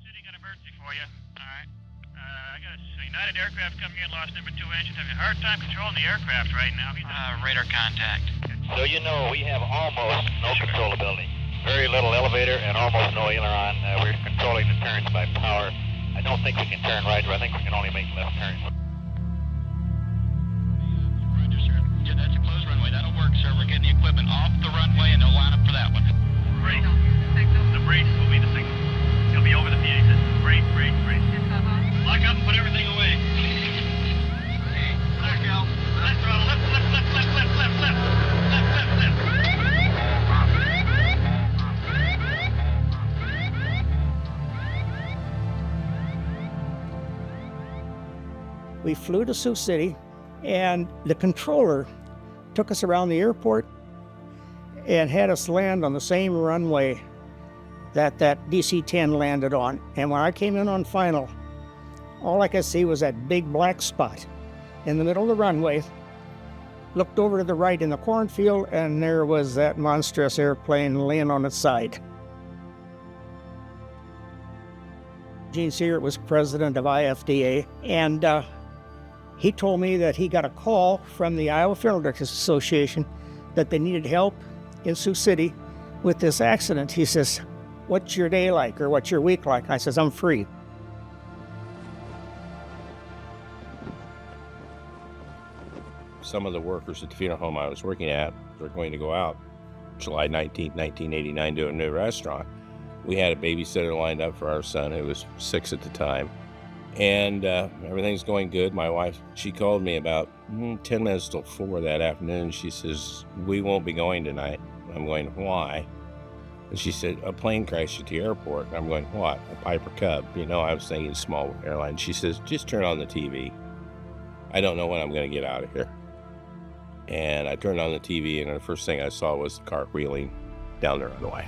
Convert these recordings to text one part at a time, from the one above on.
City, got an emergency for you. All right. I got a United aircraft coming in, lost number 2 engine. Having a hard time controlling the aircraft right now. Radar contact. So you know we have almost no controllability. Very little elevator and almost no aileron. We're controlling the turns by power. I don't think we can turn right, but I think we can only make left turns. Roger, sir. Yeah, that's a closed runway. That'll work, sir. We're getting the equipment off the runway, and they'll line up for that one. Great. The brace will be the signal. He'll be over the PA system. Great. Lock up and put everything away. There you go. Left throttle. We flew to Sioux City, and the controller took us around the airport and had us land on the same runway that DC-10 landed on. And when I came in on final, all I could see was that big black spot in the middle of the runway. Looked over to the right in the cornfield, and there was that monstrous airplane laying on its side. Gene Sears was president of IFDA, and he told me that he got a call from the Iowa Funeral Directors Association that they needed help in Sioux City with this accident. He says, "What's your day like, or what's your week like?" I says, "I'm free." Some of the workers at the funeral home I was working at were going to go out July 19th, 1989 to a new restaurant. We had a babysitter lined up for our son who was 6 at the time. And everything's going good. My wife, she called me about 10 minutes till 4 that afternoon. She says, "We won't be going tonight." I'm going, "Why?" And she said, "A plane crashed at the airport." And I'm going, "What? A Piper Cub?" I was thinking small airline. She says, "Just turn on the TV. I don't know when I'm going to get out of here." And I turned on the TV, and the first thing I saw was the car wheeling down the runway.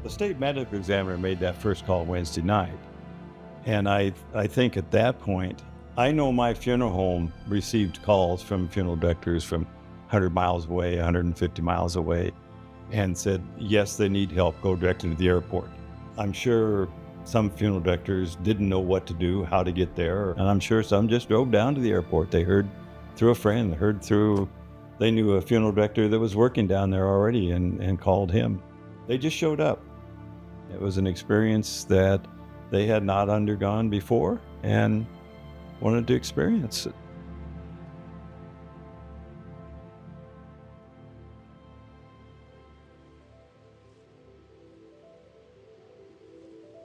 The state medical examiner made that first call Wednesday night. And I think at that point, I know my funeral home received calls from funeral directors from 100 miles away, 150 miles away, and said, yes, they need help, go directly to the airport. I'm sure some funeral directors didn't know what to do, how to get there, and I'm sure some just drove down to the airport. They heard through a friend, they knew a funeral director that was working down there already and called him. They just showed up. It was an experience that they had not undergone before and wanted to experience it.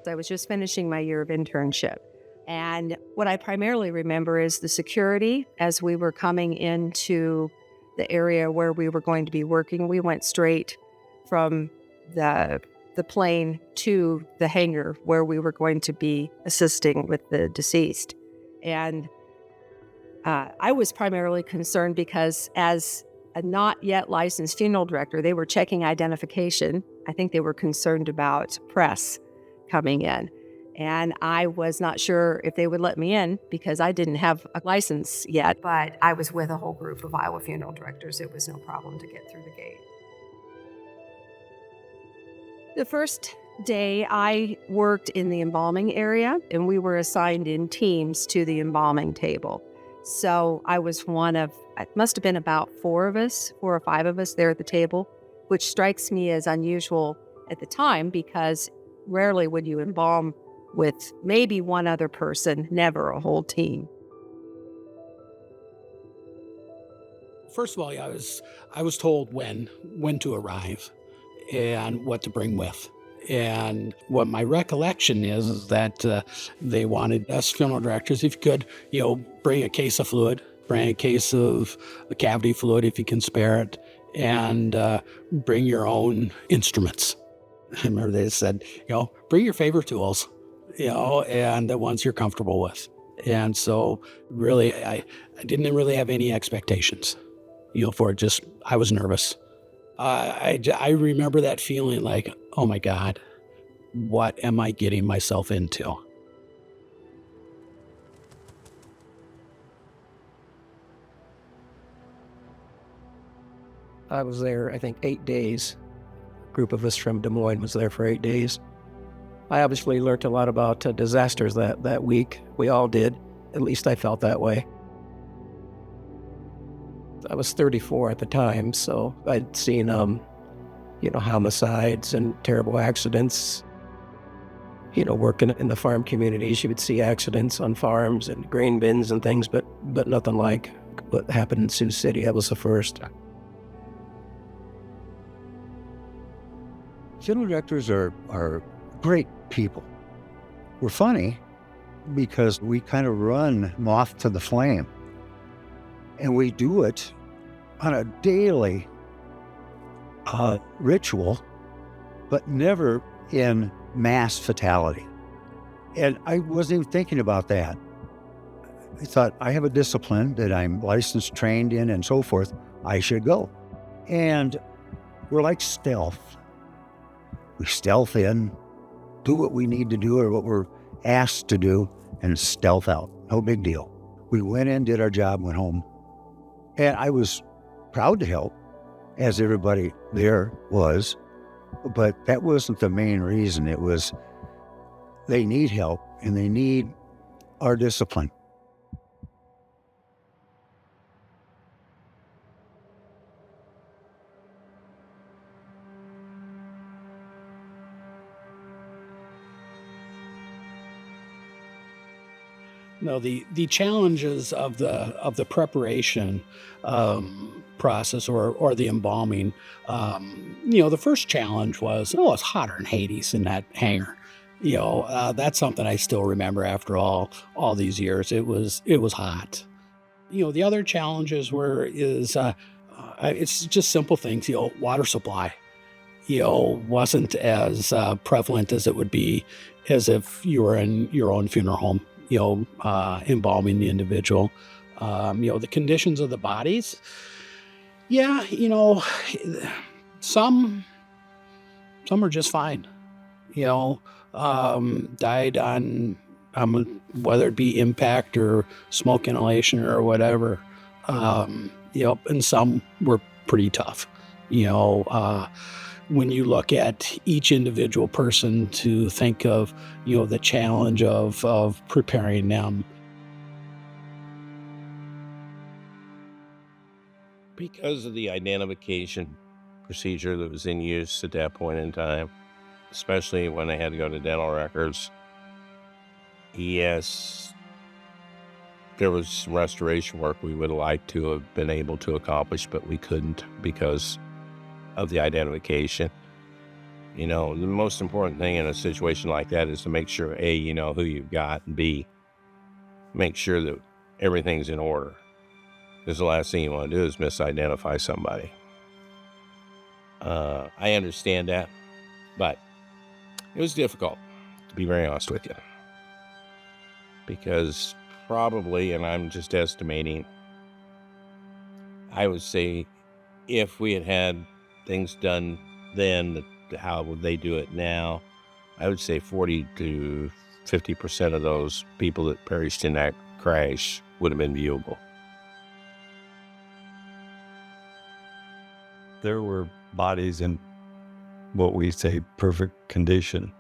I was just finishing my year of internship. And what I primarily remember is the security as we were coming into the area where we were going to be working. We went straight from the plane to the hangar where we were going to be assisting with the deceased. And I was primarily concerned because as a not yet licensed funeral director, they were checking identification. I think they were concerned about press coming in. And I was not sure if they would let me in because I didn't have a license yet, but I was with a whole group of Iowa funeral directors. It was no problem to get through the gate. The first day I worked in the embalming area, and we were assigned in teams to the embalming table. So I was one of, it must have been about 4 or 5 of us there at the table, which strikes me as unusual at the time because rarely would you embalm with maybe one other person, never a whole team. First of all, I was told when to arrive and what to bring with. And what my recollection is that they wanted us funeral directors, if you could, bring a case of fluid, bring a case of the cavity fluid if you can spare it, and bring your own instruments. I remember they said, bring your favorite tools, and the ones you're comfortable with. And so really, I didn't really have any expectations, for it. Just, I was nervous. I remember that feeling like, oh my God, what am I getting myself into? I was there, I think, 8 days. A group of us from Des Moines was there for 8 days. I obviously learned a lot about disasters that week. We all did. At least I felt that way. I was 34 at the time, so I'd seen, homicides and terrible accidents. Working in the farm communities, you would see accidents on farms and grain bins and things, but nothing like what happened in Sioux City. That was the first. Funeral directors are great people. We're funny because we kind of run moth to the flame. And we do it on a daily ritual, but never in mass fatality. And I wasn't even thinking about that. I thought, I have a discipline that I'm licensed, trained in, and so forth. I should go. And we're like stealth. We stealth in, do what we need to do or what we're asked to do, and stealth out. No big deal. We went in, did our job, went home. And I was proud to help, as everybody there was. But that wasn't the main reason. It was they need help and they need our discipline. No, the challenges of the preparation process or the embalming. The first challenge was, it's hotter than Hades in that hangar. That's something I still remember after all these years. It was hot. The other challenges it's just simple things. Water supply. Wasn't as prevalent as it would be as if you were in your own funeral home. Embalming the individual, the conditions of the bodies. Yeah, some are just fine. Died on whether it be impact or smoke inhalation or whatever. And some were pretty tough. When you look at each individual person to think of, the challenge of preparing them. Because of the identification procedure that was in use at that point in time, especially when they had to go to dental records, yes, there was some restoration work we would have liked to have been able to accomplish, but we couldn't because of the identification. The most important thing in a situation like that is to make sure, A, you know who you've got, and B, make sure that everything's in order. Because the last thing you want to do is misidentify somebody. I understand that, but it was difficult, to be very honest with you. Because probably, and I'm just estimating, I would say if we had things done then, how would they do it now? I would say 40 to 50% of those people that perished in that crash would have been viewable. There were bodies in what we say perfect condition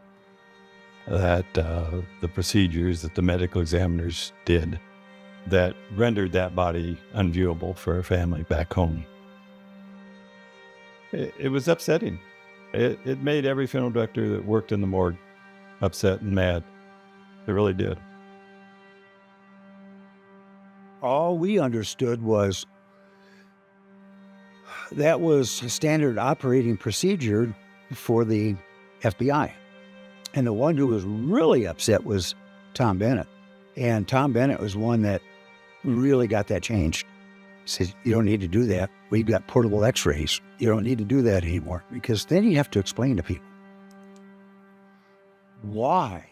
that the procedures that the medical examiners did that rendered that body unviewable for a family back home. It was upsetting. It made every funeral director that worked in the morgue upset and mad. It really did. All we understood was that was a standard operating procedure for the FBI. And the one who was really upset was Tom Bennett. And Tom Bennett was one that really got that changed. He said, you don't need to do that. We've got portable x-rays. You don't need to do that anymore. Because then you have to explain to people why.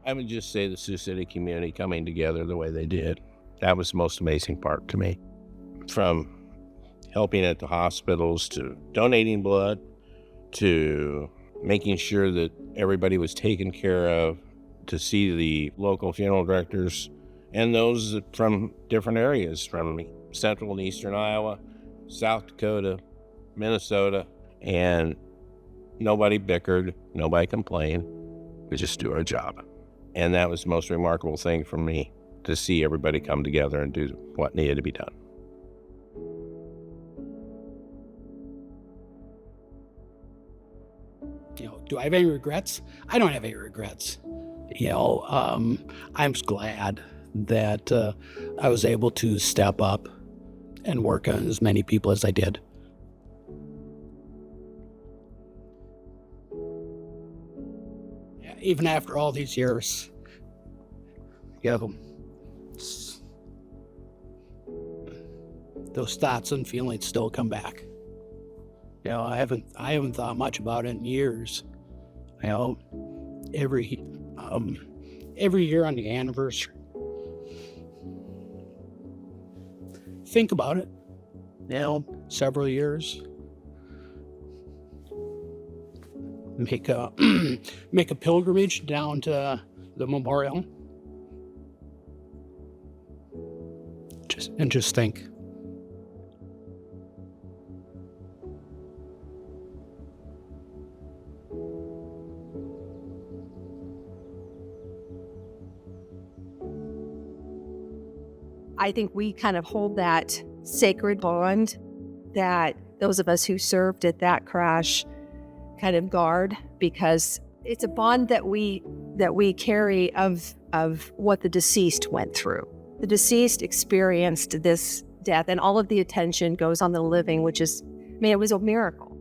I would just say the Sioux City community coming together the way they did. That was the most amazing part to me. From helping at the hospitals to donating blood to making sure that everybody was taken care of, to see the local funeral directors and those from different areas, from central and eastern Iowa, South Dakota, Minnesota, and nobody bickered, nobody complained. We just do our job. And that was the most remarkable thing for me, to see everybody come together and do what needed to be done. Do I have any regrets? I don't have any regrets. I'm glad that I was able to step up and work on as many people as I did. Even after all these years, those thoughts and feelings still come back. I haven't thought much about it in years. Every year on the anniversary, think about it. Several years. Make a pilgrimage down to the memorial. Just think. I think we kind of hold that sacred bond that those of us who served at that crash kind of guard, because it's a bond that we carry of what the deceased went through. The deceased experienced this death, and all of the attention goes on the living, which is, it was a miracle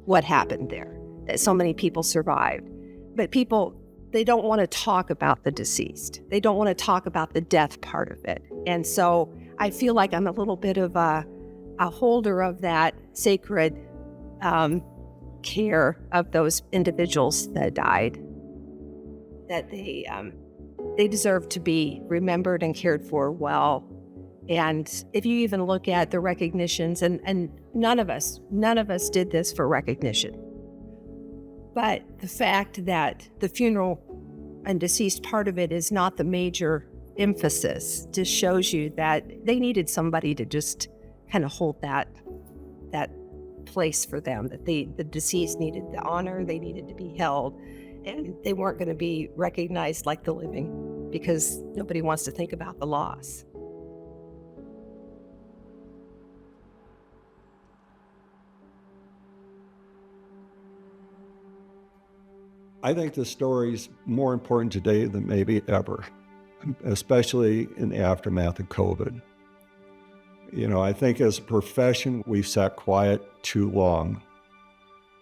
what happened there, that so many people survived. But people, they don't want to talk about the deceased. They don't want to talk about the death part of it. And so I feel like I'm a little bit of a holder of that sacred care of those individuals that died, that they deserve to be remembered and cared for well. And if you even look at the recognitions, and none of us did this for recognition, but the fact that the funeral and deceased part of it is not the major emphasis just shows you that they needed somebody to just kind of hold that place for them, that the deceased needed the honor, they needed to be held, and they weren't going to be recognized like the living, because nobody wants to think about the loss. I think the story's more important today than maybe ever, especially in the aftermath of COVID. I think as a profession, we've sat quiet too long,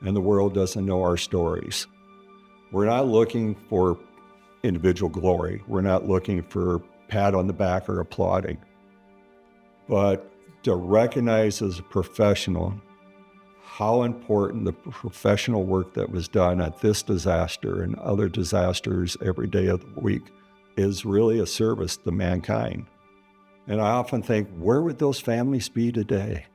and the world doesn't know our stories. We're not looking for individual glory. We're not looking for pat on the back or applauding. But to recognize as a professional how important the professional work that was done at this disaster and other disasters every day of the week is really a service to mankind. And I often think, where would those families be today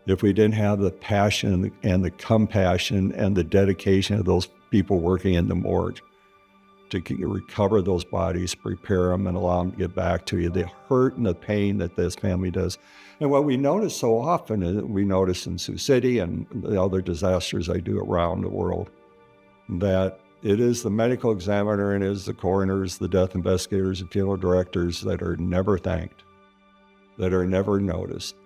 if we didn't have the passion and the compassion and the dedication of those people working in the morgue to recover those bodies, prepare them, and allow them to get back to you, the hurt and the pain that this family does. And what we notice so often, is we notice in Sioux City and the other disasters I do around the world, that it is the medical examiner and it is the coroners, the death investigators, and funeral directors that are never thanked, that are never noticed.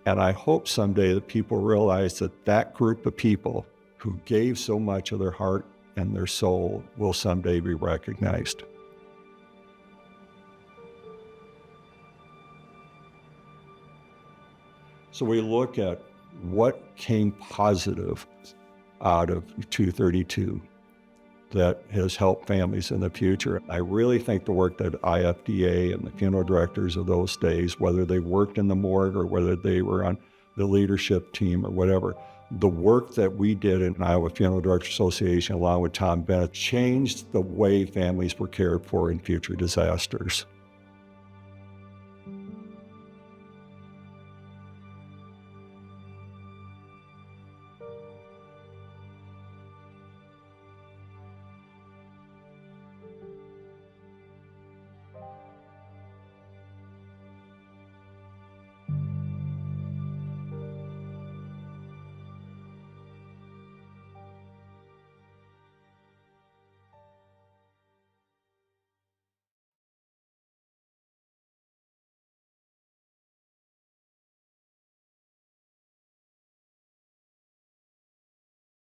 And I hope someday that people realize that that group of people who gave so much of their heart and their soul will someday be recognized. So we look at what came positive out of 232 that has helped families in the future. I really think the work that IFDA and the funeral directors of those days, whether they worked in the morgue or whether they were on the leadership team or whatever, the work that we did in Iowa Funeral Directors Association along with Tom Bennett changed the way families were cared for in future disasters.